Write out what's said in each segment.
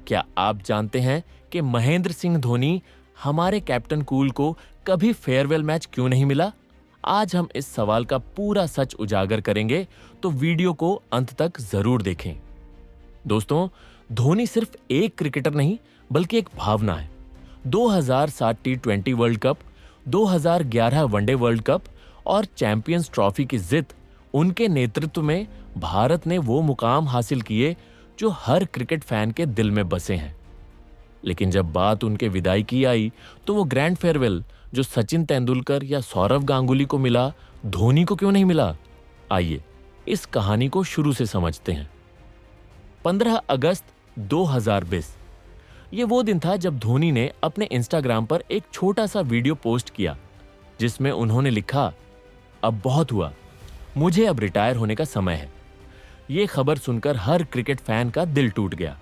क्या आप जानते हैं कि महेंद्र सिंह धोनी हमारे कैप्टन कूल को कभी फेयरवेल मैच क्यों नहीं मिला? आज हम इस सवाल का पूरा सच उजागर करेंगे, तो वीडियो को अंत तक जरूर देखें। दोस्तों, धोनी सिर्फ एक क्रिकेटर नहीं बल्कि एक भावना है। 2007 टी20 world cup, 2011 one day world cup और चैंपियंस ट्रॉफी की जिद, उनके नेतृत्व में भारत ने वो मुकाम हासिल किए जो हर क्रिकेट फैन के दिल में बसे हैं। लेकिन जब बात उनके विदाई की आई, तो वो ग्रैंड फेयरवेल जो सचिन तेंदुलकर या सौरव गांगुली को मिला, धोनी को क्यों नहीं मिला? आइए इस कहानी को शुरू से समझते हैं। 15 अगस्त 2020 ये वो दिन था जब धोनी ने अपने इंस्टाग्राम पर एक छोटा सा वीडियो पोस्ट किया, जिसमें उन्होंने लिखा, अब बहुत हुआ, मुझे अब रिटायर होने का समय है। ये खबर सुनकर हर क्रिकेट फैन का दिल टूट गया।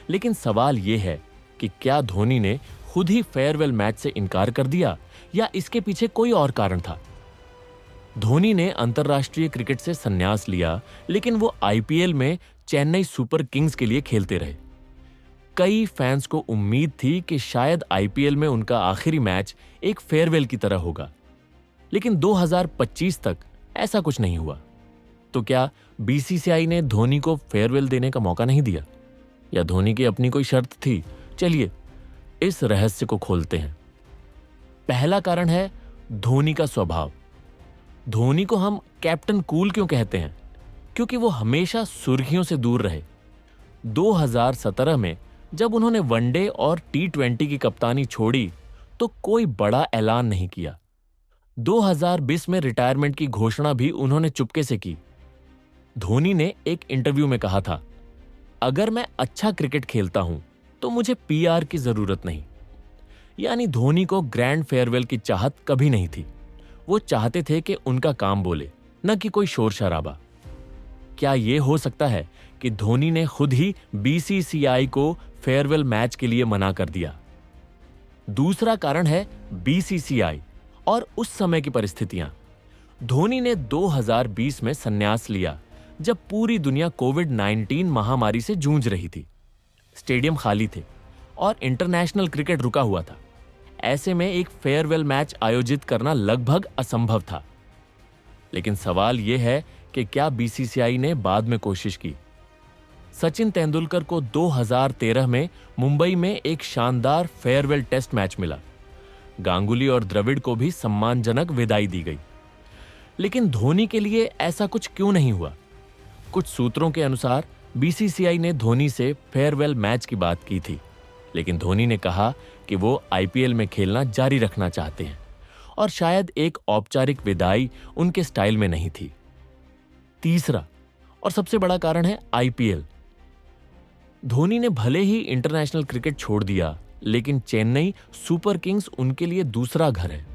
लेकिन सवाल यह है कि क्या धोनी ने खुद ही फेयरवेल मैच से इनकार कर दिया या इसके पीछे कोई और कारण था? धोनी ने अंतर्राष्ट्रीय क्रिकेट से संन्यास लिया, लेकिन वो आईपीएल में चेन्नई सुपर किंग्स के लिए खेलते रहे। कई फैंस को उम्मीद थी कि शायद आईपीएल में उनका आखिरी मैच एक फेयरवेल की तरह होगा, लेकिन 2025 तक ऐसा कुछ नहीं हुआ। तो क्या बीसीसीआई ने धोनी को फेयरवेल देने का मौका नहीं दिया, या धोनी की अपनी कोई शर्त थी? चलिए इस रहस्य को खोलते हैं। पहला कारण है धोनी का स्वभाव। धोनी को हम कैप्टन कूल क्यों कहते हैं? क्योंकि वो हमेशा सुर्खियों से दूर रहे। 2017 में जब उन्होंने वनडे और टी20 की कप्तानी छोड़ी, तो कोई बड़ा ऐलान नहीं किया। 2020 में रिटायरमेंट की घोषणा भी उन्होंने चुपके से की। धोनी ने एक इंटरव्यू में कहा था, अगर मैं अच्छा क्रिकेट खेलता हूं तो मुझे पीआर की जरूरत नहीं। यानी धोनी को ग्रैंड फेयरवेल की चाहत कभी नहीं थी। वो चाहते थे कि उनका काम बोले, न कि कोई शोर शराबा। क्या यह हो सकता है कि धोनी ने खुद ही बीसीसीआई को फेयरवेल मैच के लिए मना कर दिया? दूसरा कारण है बीसीसीआई और उस समय की परिस्थितियां। धोनी ने 2020 में संन्यास लिया, जब पूरी दुनिया कोविड-19 महामारी से जूझ रही थी। स्टेडियम खाली थे और इंटरनेशनल क्रिकेट रुका हुआ था। ऐसे में एक फेयरवेल मैच आयोजित करना लगभग असंभव था। लेकिन सवाल यह है कि क्या बीसीसीआई ने बाद में कोशिश की? सचिन तेंदुलकर को 2013 में मुंबई में एक शानदार फेयरवेल टेस्ट मैच मिला। गांगुली और द्रविड़ को भी सम्मानजनक विदाई दी गई। लेकिन धोनी के लिए ऐसा कुछ क्यों नहीं हुआ? कुछ सूत्रों के अनुसार बीसीसीआई ने धोनी से फेयरवेल मैच की बात की थी, लेकिन धोनी ने कहा कि वो आईपीएल में खेलना जारी रखना चाहते हैं और शायद एक औपचारिक विदाई उनके स्टाइल में नहीं थी। तीसरा और सबसे बड़ा कारण है आईपीएल। धोनी ने भले ही इंटरनेशनल क्रिकेट छोड़ दिया, लेकिन चेन्नई सुपर किंग्स उनके लिए दूसरा घर है।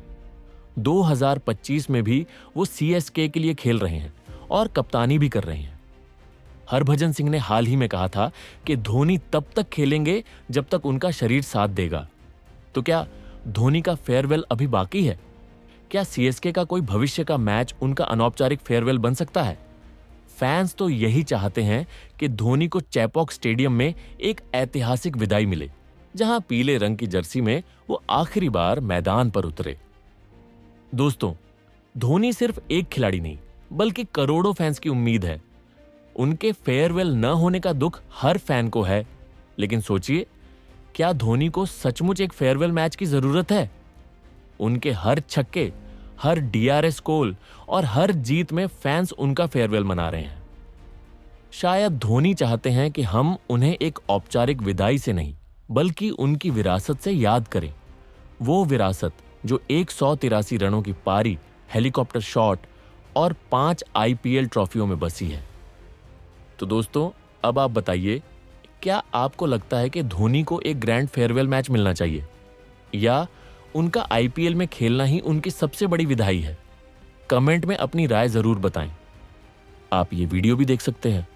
2025 में भी वो सीएसके के लिए खेल रहे हैं और कप्तानी भी कर रहे हैं। हरभजन सिंह ने हाल ही में कहा था कि धोनी तब तक खेलेंगे जब तक उनका शरीर साथ देगा। तो क्या धोनी का फेयरवेल अभी बाकी है? क्या सीएसके का कोई भविष्य का मैच उनका अनौपचारिक फेयरवेल बन सकता है? फैंस तो यही चाहते हैं कि धोनी को चैपॉक स्टेडियम में एक ऐतिहासिक विदाई मिले, जहां पीले रंग की जर्सी में वो आखिरी बार मैदान पर उतरे। दोस्तों, धोनी सिर्फ एक खिलाड़ी नहीं बल्कि करोड़ों फैंस की उम्मीद है। उनके फेयरवेल न होने का दुख हर फैन को है। लेकिन सोचिए, क्या धोनी को सचमुच एक फेयरवेल मैच की जरूरत है? उनके हर छक्के, हर डीआरएस गोल और हर जीत में फैंस उनका फेयरवेल मना रहे हैं। शायद धोनी चाहते हैं कि हम उन्हें एक औपचारिक विदाई से नहीं बल्कि उनकी विरासत से याद करें। वो विरासत जो 183 रनों की पारी, हेलीकॉप्टर शॉट और 5 आईपीएल ट्रॉफियों में बसी है। तो दोस्तों, अब आप बताइए, क्या आपको लगता है कि धोनी को एक ग्रैंड फेयरवेल मैच मिलना चाहिए, या उनका आईपीएल में खेलना ही उनकी सबसे बड़ी विदाई है? कमेंट में अपनी राय जरूर बताएं। आप ये वीडियो भी देख सकते हैं।